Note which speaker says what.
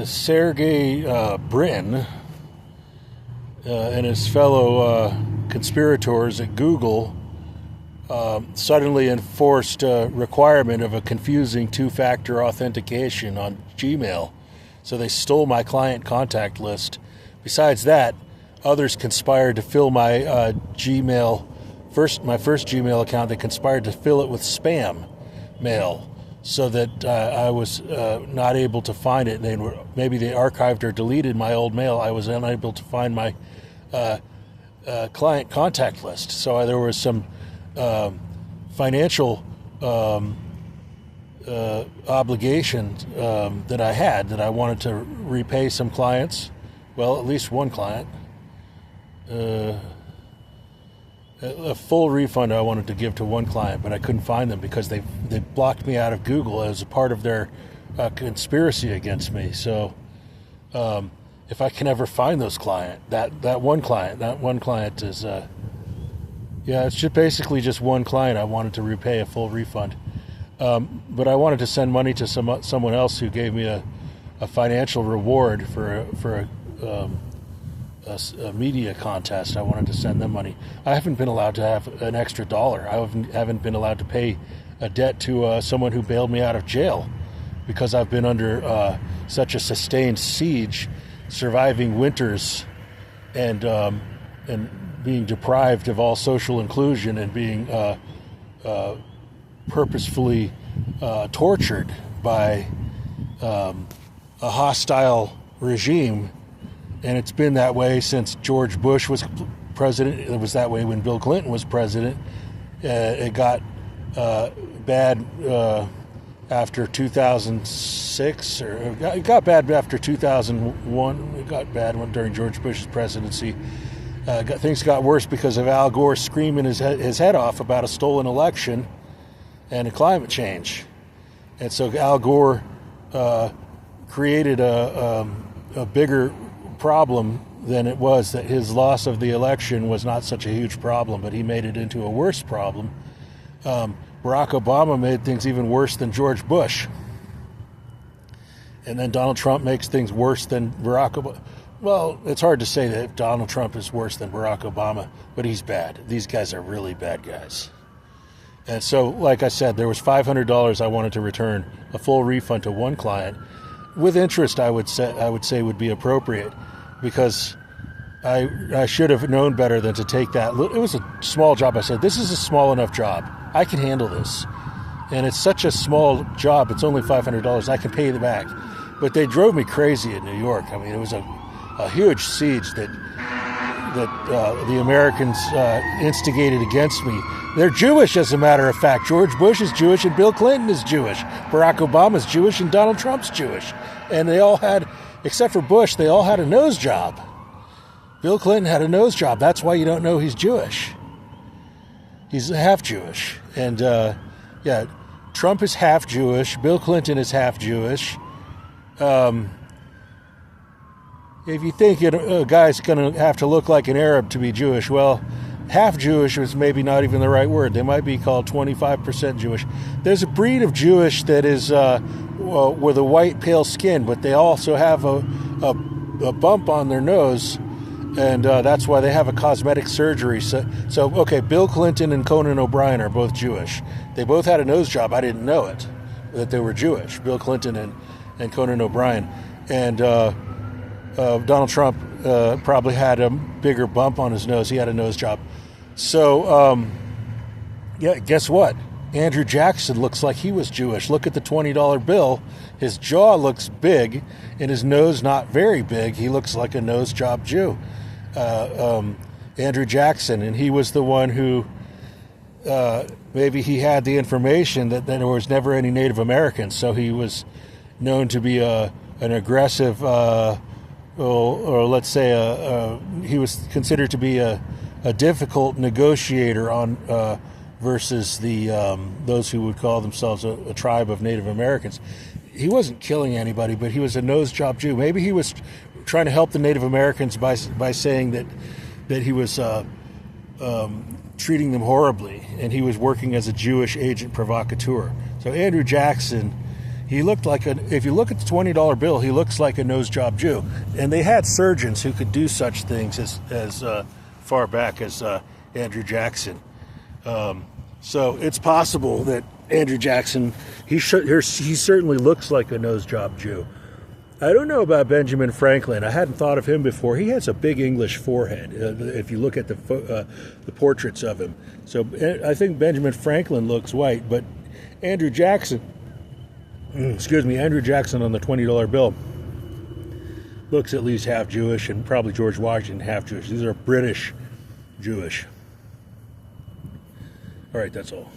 Speaker 1: Sergey Brin and his fellow conspirators at Google suddenly enforced a requirement of a confusing two-factor authentication on Gmail. So they stole my client contact list. Besides that, others conspired to fill my my first Gmail account. They conspired to fill it with spam mail, so that I was not able to find it. Maybe they archived or deleted my old mail. I was unable to find my client contact list. So there was some financial obligation that I had, that I wanted to repay some clients. Well, at least one client. A full refund I wanted to give to one client, but I couldn't find them because they blocked me out of Google as a part of their conspiracy against me. So if I can ever find those that one client is it's just basically just one client I wanted to repay a full refund. But I wanted to send money to someone else who gave me a financial reward for a media contest. I wanted to send them money. I haven't been allowed to have an extra dollar. I haven't been allowed to pay a debt to someone who bailed me out of jail, because I've been under such a sustained siege, surviving winters, and being deprived of all social inclusion, and being purposefully tortured by a hostile regime. And it's been that way since George Bush was president. It was that way when Bill Clinton was president. It got bad after 2006, or it got bad after 2001. It got bad during George Bush's presidency. Things got worse because of Al Gore screaming his head off about a stolen election and climate change. And so Al Gore created a bigger problem than it was. That his loss of the election was not such a huge problem, but he made it into a worse problem. Barack Obama made things even worse than George Bush. And then Donald Trump makes things worse than Barack Obama. Well, it's hard to say that Donald Trump is worse than Barack Obama, but he's bad. These guys are really bad guys. And so, like I said, there was $500 I wanted to return, a full refund to one client. With interest, I would say would be appropriate, because I should have known better than to take that. It was a small job. I said, this is a small enough job. I can handle this. And it's such a small job. It's only $500. I can pay it back. But they drove me crazy in New York. I mean, it was a huge siege that the Americans instigated against me. They're Jewish, as a matter of fact. George Bush is Jewish and Bill Clinton is Jewish. Barack Obama is Jewish and Donald Trump's Jewish. And they all had, except for Bush, they all had a nose job. Bill Clinton had a nose job. That's why you don't know he's Jewish. He's half Jewish. And Trump is half Jewish. Bill Clinton is half Jewish. If you think a guy's going to have to look like an Arab to be Jewish, well, half Jewish is maybe not even the right word. They might be called 25% Jewish. There's a breed of Jewish that is with a white, pale skin, but they also have a bump on their nose, and that's why they have a cosmetic surgery. So okay, Bill Clinton and Conan O'Brien are both Jewish. They both had a nose job. I didn't know it, that they were Jewish, Bill Clinton and Conan O'Brien. And Donald Trump probably had a bigger bump on his nose. He had a nose job. So, guess what? Andrew Jackson looks like he was Jewish. Look at the $20 bill. His jaw looks big and his nose not very big. He looks like a nose job Jew. Andrew Jackson, and he was the one who maybe he had the information that there was never any Native Americans, so he was known to be an aggressive, or let's say he was considered to be a difficult negotiator on versus those who would call themselves a tribe of Native Americans. He wasn't killing anybody, but he was a nose job Jew. Maybe he was trying to help the Native Americans by saying that he was treating them horribly, and he was working as a Jewish agent provocateur. So Andrew Jackson He looked like if you look at the $20 bill, he looks like a nose job Jew. And they had surgeons who could do such things as far back as Andrew Jackson. So it's possible that Andrew Jackson, he certainly looks like a nose job Jew. I don't know about Benjamin Franklin. I hadn't thought of him before. He has a big English forehead, if you look at the portraits of him. So I think Benjamin Franklin looks white, but Andrew Jackson on the $20 bill looks at least half Jewish, and probably George Washington half Jewish. These are British Jewish. All right, that's all.